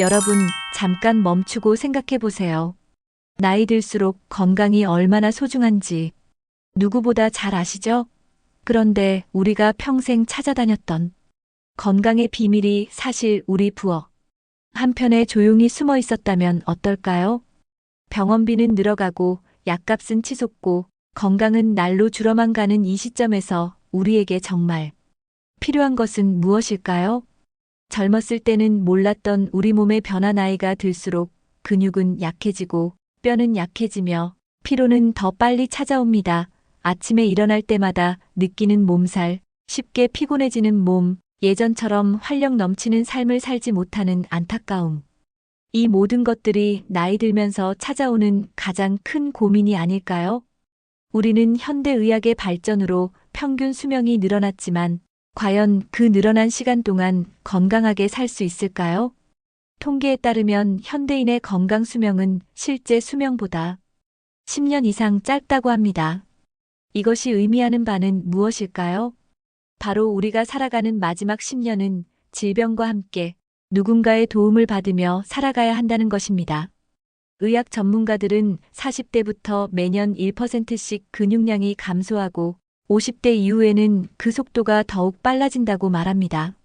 여러분, 잠깐 멈추고 생각해 보세요. 나이 들수록 건강이 얼마나 소중한지 누구보다 잘 아시죠? 그런데 우리가 평생 찾아다녔던 건강의 비밀이 사실 우리 부엌 한편에 조용히 숨어 있었다면 어떨까요? 병원비는 늘어가고 약값은 치솟고 건강은 날로 줄어만 가는 이 시점에서 우리에게 정말 필요한 것은 무엇일까요? 젊었을 때는 몰랐던 우리 몸의 변화. 나이가 들수록 근육은 약해지고 뼈는 약해지며 피로는 더 빨리 찾아옵니다. 아침에 일어날 때마다 느끼는 몸살, 쉽게 피곤해지는 몸, 예전처럼 활력 넘치는 삶을 살지 못하는 안타까움. 이 모든 것들이 나이 들면서 찾아오는 가장 큰 고민이 아닐까요? 우리는 현대의학의 발전으로 평균 수명이 늘어났지만 과연 그 늘어난 시간 동안 건강하게 살 수 있을까요? 통계에 따르면 현대인의 건강 수명은 실제 수명보다 10년 이상 짧다고 합니다. 이것이 의미하는 바는 무엇일까요? 바로 우리가 살아가는 마지막 10년은 질병과 함께 누군가의 도움을 받으며 살아가야 한다는 것입니다. 의학 전문가들은 40대부터 매년 1%씩 근육량이 감소하고 50대 이후에는 그 속도가 더욱 빨라진다고 말합니다.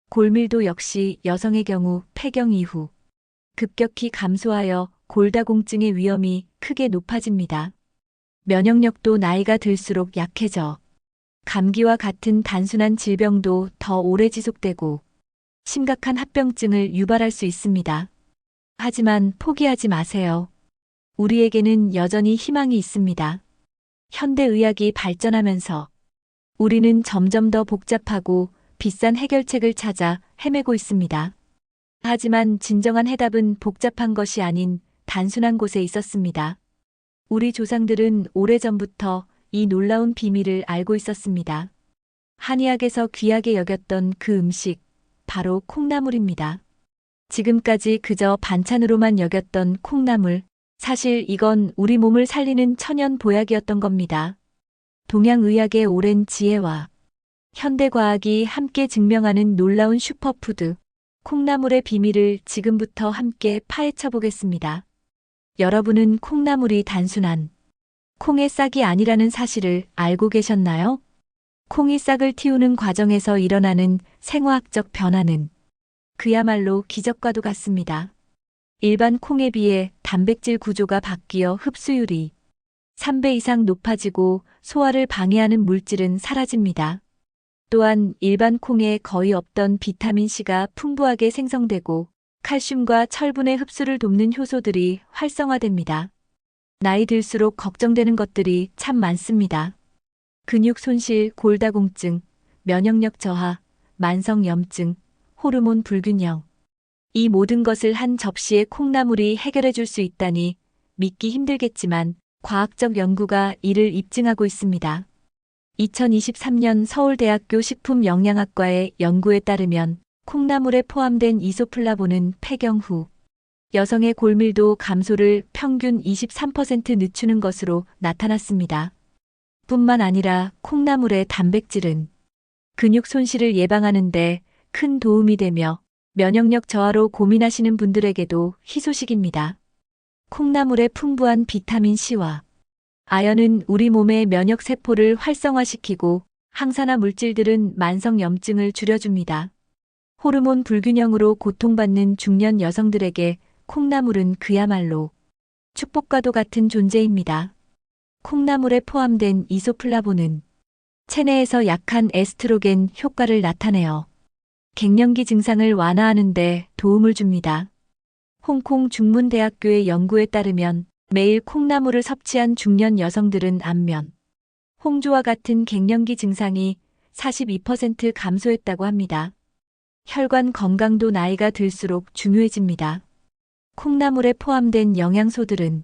골밀도 역시 여성의 경우 폐경 이후 급격히 감소하여 골다공증의 위험이 크게 높아집니다. 면역력도 나이가 들수록 약해져 감기와 같은 단순한 질병도 더 오래 지속되고 심각한 합병증을 유발할 수 있습니다. 하지만 포기하지 마세요. 우리에게는 여전히 희망이 있습니다. 현대의학이 발전하면서 우리는 점점 더 복잡하고 비싼 해결책을 찾아 헤매고 있습니다. 하지만 진정한 해답은 복잡한 것이 아닌 단순한 곳에 있었습니다. 우리 조상들은 오래전부터 이 놀라운 비밀을 알고 있었습니다. 한의학에서 귀하게 여겼던 그 음식, 바로 콩나물입니다. 지금까지 그저 반찬으로만 여겼던 콩나물, 사실 이건 우리 몸을 살리는 천연 보약이었던 겁니다. 동양의학의 오랜 지혜와 현대과학이 함께 증명하는 놀라운 슈퍼푸드, 콩나물의 비밀을 지금부터 함께 파헤쳐 보겠습니다. 여러분은 콩나물이 단순한 콩의 싹이 아니라는 사실을 알고 계셨나요? 콩이 싹을 틔우는 과정에서 일어나는 생화학적 변화는 그야말로 기적과도 같습니다. 일반 콩에 비해 단백질 구조가 바뀌어 흡수율이 3배 이상 높아지고 소화를 방해하는 물질은 사라집니다. 또한 일반 콩에 거의 없던 비타민C가 풍부하게 생성되고 칼슘과 철분의 흡수를 돕는 효소들이 활성화됩니다. 나이 들수록 걱정되는 것들이 참 많습니다. 근육 손실, 골다공증, 면역력 저하, 만성염증, 호르몬 불균형. 이 모든 것을 한 접시의 콩나물이 해결해 줄 수 있다니 믿기 힘들겠지만 과학적 연구가 이를 입증하고 있습니다. 2023년 서울대학교 식품영양학과의 연구에 따르면 콩나물에 포함된 이소플라본은 폐경 후 여성의 골밀도 감소를 평균 23% 늦추는 것으로 나타났습니다. 뿐만 아니라 콩나물의 단백질은 근육 손실을 예방하는 데 큰 도움이 되며 면역력 저하로 고민하시는 분들에게도 희소식입니다. 콩나물의 풍부한 비타민C와 아연은 우리 몸의 면역세포를 활성화시키고 항산화 물질들은 만성염증을 줄여줍니다. 호르몬 불균형으로 고통받는 중년 여성들에게 콩나물은 그야말로 축복과도 같은 존재입니다. 콩나물에 포함된 이소플라본은 체내에서 약한 에스트로겐 효과를 나타내어 갱년기 증상을 완화하는 데 도움을 줍니다. 홍콩 중문대학교의 연구에 따르면 매일 콩나물을 섭취한 중년 여성들은 안면, 홍조와 같은 갱년기 증상이 42% 감소했다고 합니다. 혈관 건강도 나이가 들수록 중요해집니다. 콩나물에 포함된 영양소들은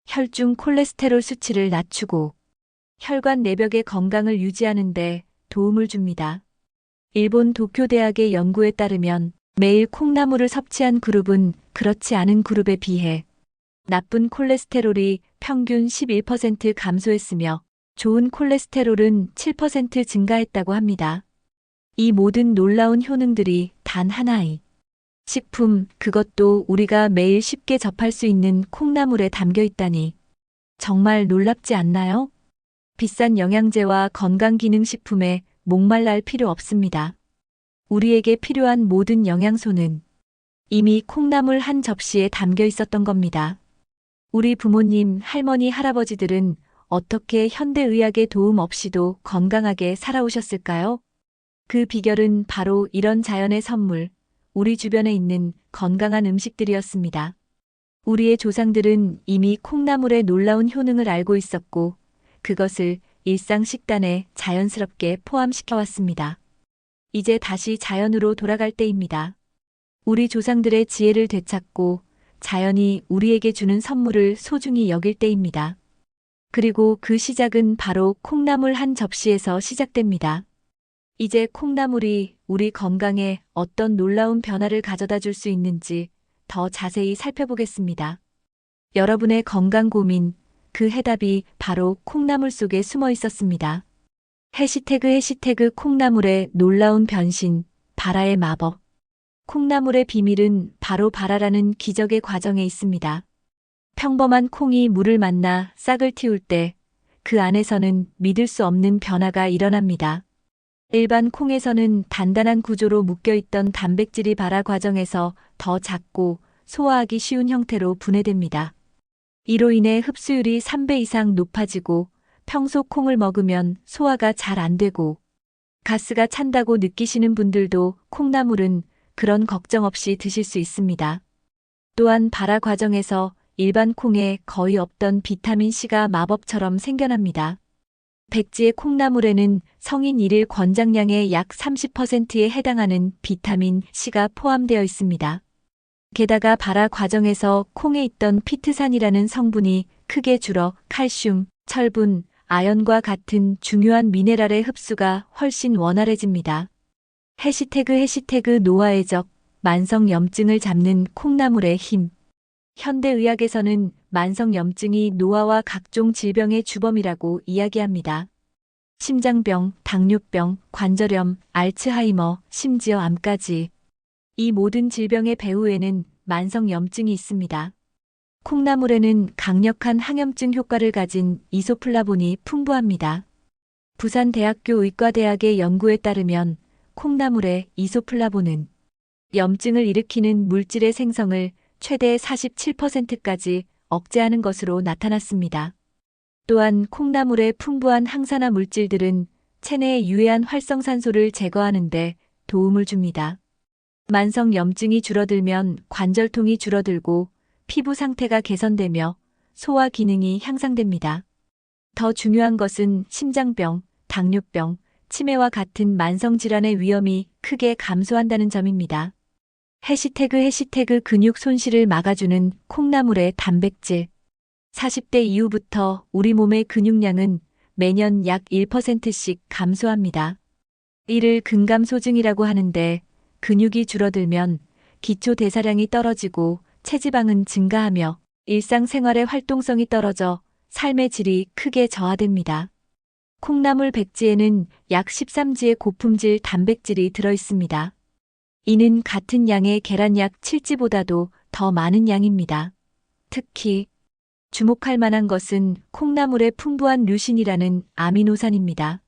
혈중 콜레스테롤 수치를 낮추고 혈관 내벽의 건강을 유지하는 데 도움을 줍니다. 일본 도쿄대학의 연구에 따르면 매일 콩나물을 섭취한 그룹은 그렇지 않은 그룹에 비해 나쁜 콜레스테롤이 평균 11% 감소했으며 좋은 콜레스테롤은 7% 증가했다고 합니다. 이 모든 놀라운 효능들이 단 하나의 식품, 그것도 우리가 매일 쉽게 접할 수 있는 콩나물에 담겨 있다니. 정말 놀랍지 않나요? 비싼 영양제와 건강기능식품에 목말랄 필요 없습니다. 우리에게 필요한 모든 영양소는 이미 콩나물 한 접시에 담겨 있었던 겁니다. 우리 부모님, 할머니, 할아버지들은 어떻게 현대의학의 도움 없이도 건강하게 살아오셨을까요? 그 비결은 바로 이런 자연의 선물, 우리 주변에 있는 건강한 음식들이었습니다. 우리의 조상들은 이미 콩나물의 놀라운 효능을 알고 있었고, 그것을 일상 식단에 자연스럽게 포함시켜 왔습니다. 이제 다시 자연으로 돌아갈 때입니다. 우리 조상들의 지혜를 되찾고 자연이 우리에게 주는 선물을 소중히 여길 때입니다. 그리고 그 시작은 바로 콩나물 한 접시에서 시작됩니다. 이제 콩나물이 우리 건강에 어떤 놀라운 변화를 가져다 줄 수 있는지 더 자세히 살펴보겠습니다. 여러분의 건강 고민, 그 해답이 바로 콩나물 속에 숨어 있었습니다. 해시태그 콩나물의 놀라운 변신, 바라의 마법. 콩나물의 비밀은 바로 바라라는 기적의 과정에 있습니다. 평범한 콩이 물을 만나 싹을 틔울 때 그 안에서는 믿을 수 없는 변화가 일어납니다. 일반 콩에서는 단단한 구조로 묶여있던 단백질이 발화 과정에서 더 작고 소화하기 쉬운 형태로 분해됩니다. 이로 인해 흡수율이 3배 이상 높아지고 평소 콩을 먹으면 소화가 잘 안 되고 가스가 찬다고 느끼시는 분들도 콩나물은 그런 걱정 없이 드실 수 있습니다. 또한 발화 과정에서 일반 콩에 거의 없던 비타민 C가 마법처럼 생겨납니다. 백지의 콩나물에는 성인 일일 권장량의 약 30%에 해당하는 비타민 C가 포함되어 있습니다. 게다가 발화 과정에서 콩에 있던 피트산이라는 성분이 크게 줄어 칼슘, 철분, 아연과 같은 중요한 미네랄의 흡수가 훨씬 원활해집니다. 해시태그 노화의 적, 만성염증을 잡는 콩나물의 힘. 현대의학에서는 만성염증이 노화와 각종 질병의 주범이라고 이야기합니다. 심장병, 당뇨병, 관절염, 알츠하이머, 심지어 암까지. 이 모든 질병의 배후에는 만성염증이 있습니다. 콩나물에는 강력한 항염증 효과를 가진 이소플라본이 풍부합니다. 부산대학교 의과대학의 연구에 따르면 콩나물의 이소플라본은 염증을 일으키는 물질의 생성을 최대 47%까지 억제하는 것으로 나타났습니다. 또한 콩나물의 풍부한 항산화 물질들은 체내의 유해한 활성산소를 제거하는 데 도움을 줍니다. 만성 염증이 줄어들면 관절통이 줄어들고 피부 상태가 개선되며 소화 기능이 향상됩니다. 더 중요한 것은 심장병, 당뇨병, 치매와 같은 만성질환의 위험이 크게 감소한다는 점입니다. 해시태그 근육 손실을 막아주는 콩나물의 단백질. 40대 이후부터 우리 몸의 근육량은 매년 약 1%씩 감소합니다. 이를 근감소증이라고 하는데 근육이 줄어들면 기초 대사량이 떨어지고 체지방은 증가하며 일상생활의 활동성이 떨어져 삶의 질이 크게 저하됩니다. 콩나물 백지에는 약 13지의 고품질 단백질이 들어있습니다. 이는 같은 양의 계란 약 7지보다도 더 많은 양입니다. 특히 주목할 만한 것은 콩나물의 풍부한 류신이라는 아미노산입니다.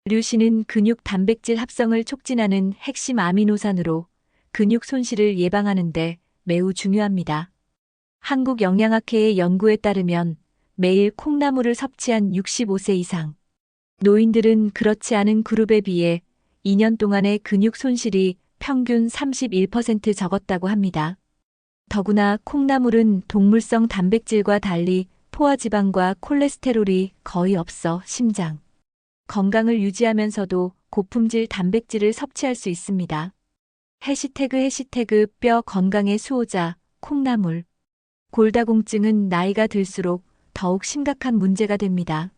류신은 근육 단백질 합성을 촉진하는 핵심 아미노산으로 근육 손실을 예방하는 데 매우 중요합니다. 한국영양학회의 연구에 따르면 매일 콩나물을 섭취한 65세 이상 노인들은 그렇지 않은 그룹에 비해 2년 동안의 근육 손실이 평균 31% 적었다고 합니다. 더구나 콩나물은 동물성 단백질과 달리 포화지방과 콜레스테롤이 거의 없어 심장 건강을 유지하면서도 고품질 단백질을 섭취할 수 있습니다. 해시태그 뼈 건강의 수호자 콩나물. 골다공증은 나이가 들수록 더욱 심각한 문제가 됩니다.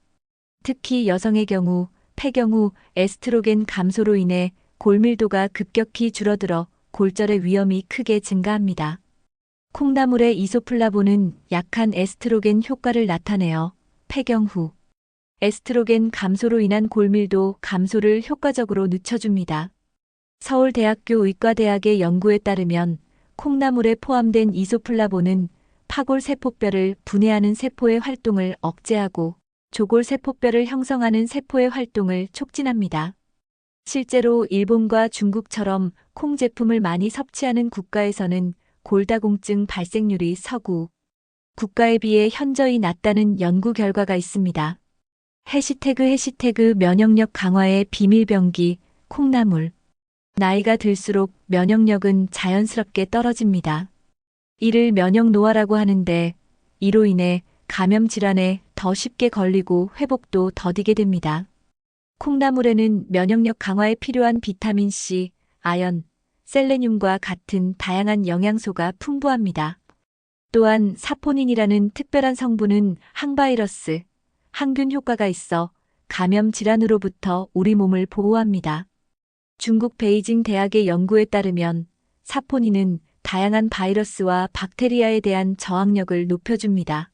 특히 여성의 경우 폐경후 에스트로겐 감소로 인해 골밀도가 급격히 줄어들어 골절의 위험이 크게 증가합니다. 콩나물의 이소플라본은 약한 에스트로겐 효과를 나타내어 폐경 후 에스트로겐 감소로 인한 골밀도 감소를 효과적으로 늦춰줍니다. 서울대학교 의과대학의 연구에 따르면 콩나물에 포함된 이소플라본은 파골세포뼈를 분해하는 세포의 활동을 억제하고 조골세포뼈를 형성하는 세포의 활동을 촉진합니다. 실제로 일본과 중국처럼 콩 제품을 많이 섭취하는 국가에서는 골다공증 발생률이 서구 국가에 비해 현저히 낮다는 연구 결과가 있습니다. 해시태그 면역력 강화의 비밀병기 콩나물. 나이가 들수록 면역력은 자연스럽게 떨어집니다. 이를 면역노화라고 하는데 이로 인해 감염 질환에 더 쉽게 걸리고 회복도 더디게 됩니다. 콩나물에는 면역력 강화에 필요한 비타민 C, 아연, 셀레늄과 같은 다양한 영양소가 풍부합니다. 또한 사포닌이라는 특별한 성분은 항바이러스, 항균 효과가 있어 감염 질환으로부터 우리 몸을 보호합니다. 중국 베이징 대학의 연구에 따르면 사포닌은 다양한 바이러스와 박테리아에 대한 저항력을 높여줍니다.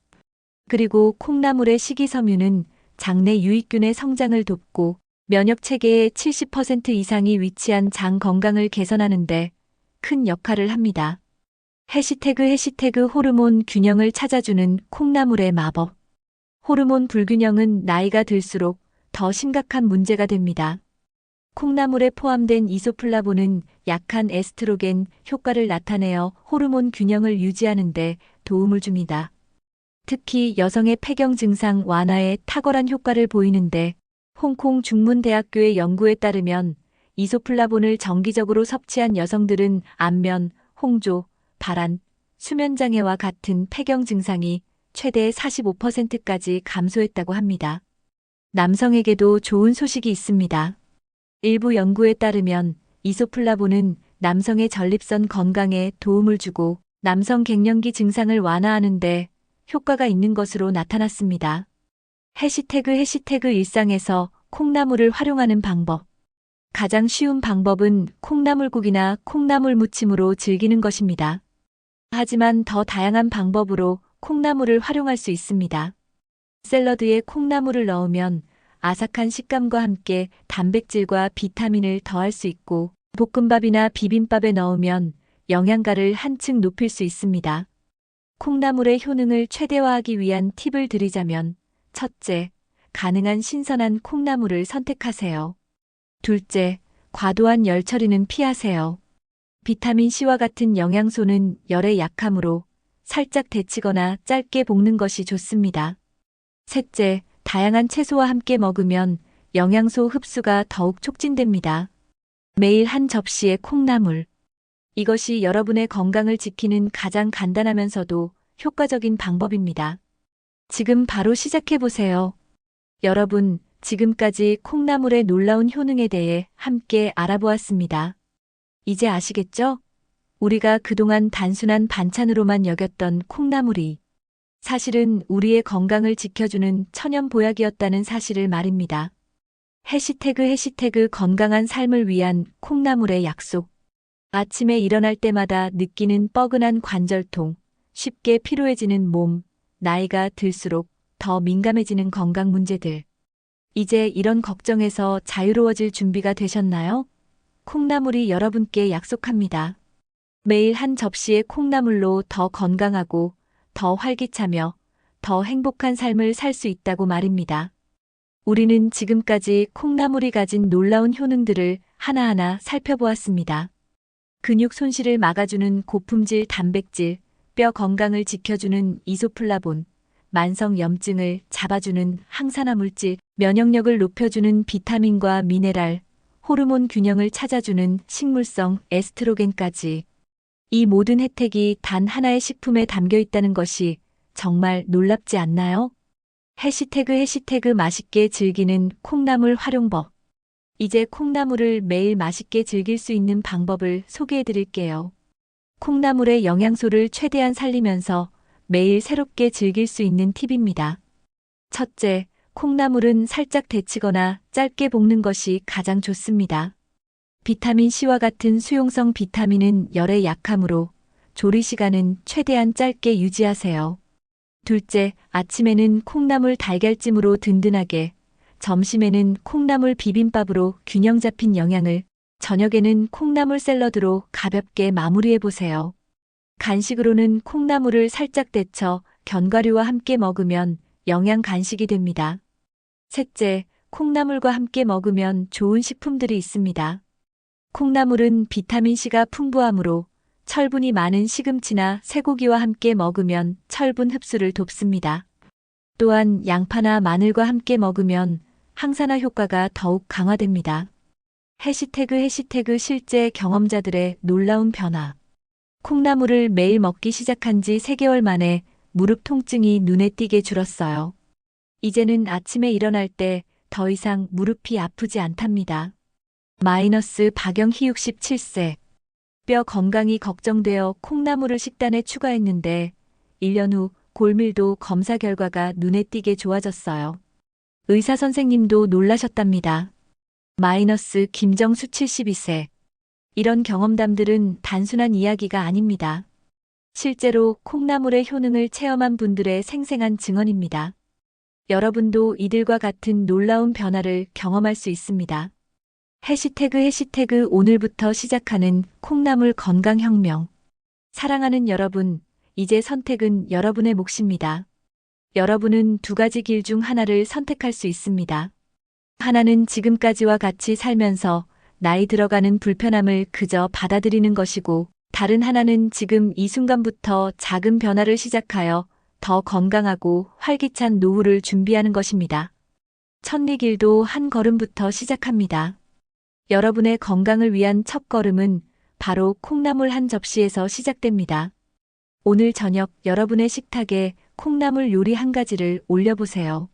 그리고 콩나물의 식이섬유는 장내 유익균의 성장을 돕고 면역체계의 70% 이상이 위치한 장 건강을 개선하는 데 큰 역할을 합니다. 해시태그 호르몬 균형을 찾아주는 콩나물의 마법. 호르몬 불균형은 나이가 들수록 더 심각한 문제가 됩니다. 콩나물에 포함된 이소플라본은 약한 에스트로겐 효과를 나타내어 호르몬 균형을 유지하는 데 도움을 줍니다. 특히 여성의 폐경 증상 완화에 탁월한 효과를 보이는데 홍콩 중문대학교의 연구에 따르면 이소플라본을 정기적으로 섭취한 여성들은 안면, 홍조, 발한, 수면장애와 같은 폐경 증상이 최대 45%까지 감소했다고 합니다. 남성에게도 좋은 소식이 있습니다. 일부 연구에 따르면 이소플라본은 남성의 전립선 건강에 도움을 주고 남성 갱년기 증상을 완화하는 데 효과가 있는 것으로 나타났습니다. 해시태그 일상에서 콩나물을 활용하는 방법. 가장 쉬운 방법은 콩나물국이나 콩나물 무침으로 즐기는 것입니다. 하지만 더 다양한 방법으로 콩나물을 활용할 수 있습니다. 샐러드에 콩나물을 넣으면 아삭한 식감과 함께 단백질과 비타민을 더할 수 있고 볶음밥이나 비빔밥에 넣으면 영양가를 한층 높일 수 있습니다. 콩나물의 효능을 최대화하기 위한 팁을 드리자면 첫째, 가능한 신선한 콩나물을 선택하세요. 둘째, 과도한 열 처리는 피하세요. 비타민C와 같은 영양소는 열에 약하므로 살짝 데치거나 짧게 볶는 것이 좋습니다. 셋째, 다양한 채소와 함께 먹으면 영양소 흡수가 더욱 촉진됩니다. 매일 한 접시의 콩나물. 이것이 여러분의 건강을 지키는 가장 간단하면서도 효과적인 방법입니다. 지금 바로 시작해보세요. 여러분, 지금까지 콩나물의 놀라운 효능에 대해 함께 알아보았습니다. 이제 아시겠죠? 우리가 그동안 단순한 반찬으로만 여겼던 콩나물이 사실은 우리의 건강을 지켜주는 천연 보약이었다는 사실을 말입니다. 해시태그 건강한 삶을 위한 콩나물의 약속. 아침에 일어날 때마다 느끼는 뻐근한 관절통, 쉽게 피로해지는 몸, 나이가 들수록 더 민감해지는 건강 문제들. 이제 이런 걱정에서 자유로워질 준비가 되셨나요? 콩나물이 여러분께 약속합니다. 매일 한 접시의 콩나물로 더 건강하고 더 활기차며 더 행복한 삶을 살 수 있다고 말입니다. 우리는 지금까지 콩나물이 가진 놀라운 효능들을 하나하나 살펴보았습니다. 근육 손실을 막아주는 고품질 단백질, 뼈 건강을 지켜주는 이소플라본, 만성 염증을 잡아주는 항산화 물질, 면역력을 높여주는 비타민과 미네랄, 호르몬 균형을 찾아주는 식물성 에스트로겐까지. 이 모든 혜택이 단 하나의 식품에 담겨 있다는 것이 정말 놀랍지 않나요? 해시태그 맛있게 즐기는 콩나물 활용법. 이제 콩나물을 매일 맛있게 즐길 수 있는 방법을 소개해 드릴게요. 콩나물의 영양소를 최대한 살리면서 매일 새롭게 즐길 수 있는 팁입니다. 첫째, 콩나물은 살짝 데치거나 짧게 볶는 것이 가장 좋습니다. 비타민C와 같은 수용성 비타민은 열에 약하므로 조리 시간은 최대한 짧게 유지하세요. 둘째, 아침에는 콩나물 달걀찜으로 든든하게, 점심에는 콩나물 비빔밥으로 균형 잡힌 영양을, 저녁에는 콩나물 샐러드로 가볍게 마무리해보세요. 간식으로는 콩나물을 살짝 데쳐 견과류와 함께 먹으면 영양 간식이 됩니다. 셋째, 콩나물과 함께 먹으면 좋은 식품들이 있습니다. 콩나물은 비타민C가 풍부하므로 철분이 많은 시금치나 쇠고기와 함께 먹으면 철분 흡수를 돕습니다. 또한 양파나 마늘과 함께 먹으면 항산화 효과가 더욱 강화됩니다. 해시태그 실제 경험자들의 놀라운 변화. 콩나물을 매일 먹기 시작한 지 3개월 만에 무릎 통증이 눈에 띄게 줄었어요. 이제는 아침에 일어날 때 더 이상 무릎이 아프지 않답니다. 박영희 67세. 뼈 건강이 걱정되어 콩나물을 식단에 추가했는데 1년 후 골밀도 검사 결과가 눈에 띄게 좋아졌어요. 의사 선생님도 놀라셨답니다. 김정수 72세. 이런 경험담들은 단순한 이야기가 아닙니다. 실제로 콩나물의 효능을 체험한 분들의 생생한 증언입니다. 여러분도 이들과 같은 놀라운 변화를 경험할 수 있습니다. 해시태그 오늘부터 시작하는 콩나물 건강혁명. 사랑하는 여러분, 이제 선택은 여러분의 몫입니다. 여러분은 2가지 길 중 하나를 선택할 수 있습니다. 하나는 지금까지와 같이 살면서 나이 들어가는 불편함을 그저 받아들이는 것이고, 다른 하나는 지금 이 순간부터 작은 변화를 시작하여 더 건강하고 활기찬 노후를 준비하는 것입니다. 첫리길도 한 걸음부터 시작합니다. 여러분의 건강을 위한 첫걸음은 바로 콩나물 한 접시에서 시작됩니다. 오늘 저녁 여러분의 식탁에 콩나물 요리 한 가지를 올려보세요.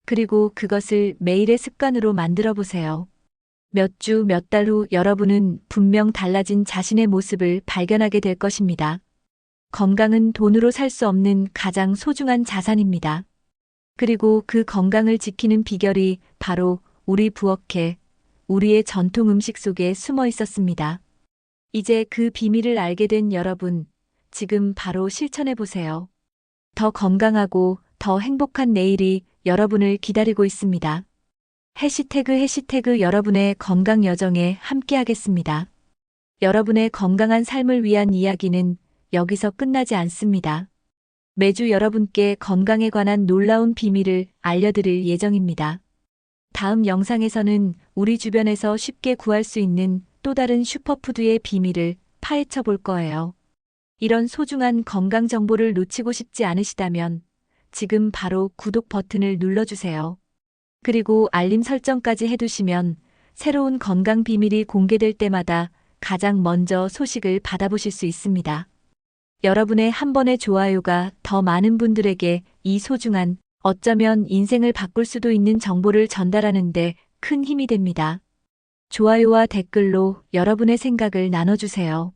그리고 그것을 매일의 습관으로 만들어 보세요. 몇 주, 몇 달 후 여러분은 분명 달라진 자신의 모습을 발견하게 될 것입니다. 건강은 돈으로 살 수 없는 가장 소중한 자산입니다. 그리고 그 건강을 지키는 비결이 바로 우리 부엌에, 우리의 전통 음식 속에 숨어 있었습니다. 이제 그 비밀을 알게 된 여러분, 지금 바로 실천해 보세요. 더 건강하고 더 행복한 내일이 여러분을 기다리고 있습니다. 해시태그 여러분의 건강 여정에 함께하겠습니다. 여러분의 건강한 삶을 위한 이야기는 여기서 끝나지 않습니다. 매주 여러분께 건강에 관한 놀라운 비밀을 알려드릴 예정입니다. 다음 영상에서는 우리 주변에서 쉽게 구할 수 있는 또 다른 슈퍼푸드의 비밀을 파헤쳐 볼 거예요. 이런 소중한 건강 정보를 놓치고 싶지 않으시다면 지금 바로 구독 버튼을 눌러주세요. 그리고 알림 설정까지 해두시면 새로운 건강 비밀이 공개될 때마다 가장 먼저 소식을 받아보실 수 있습니다. 여러분의 한 번의 좋아요가 더 많은 분들에게 이 소중한, 어쩌면 인생을 바꿀 수도 있는 정보를 전달하는 데 큰 힘이 됩니다. 좋아요와 댓글로 여러분의 생각을 나눠주세요.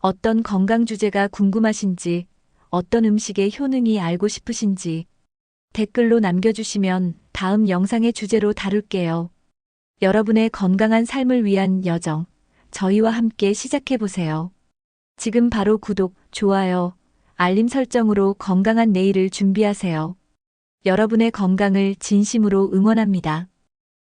어떤 건강 주제가 궁금하신지, 어떤 음식의 효능이 알고 싶으신지 댓글로 남겨주시면 다음 영상의 주제로 다룰게요. 여러분의 건강한 삶을 위한 여정, 저희와 함께 시작해보세요. 지금 바로 구독, 좋아요, 알림 설정으로 건강한 내일을 준비하세요. 여러분의 건강을 진심으로 응원합니다.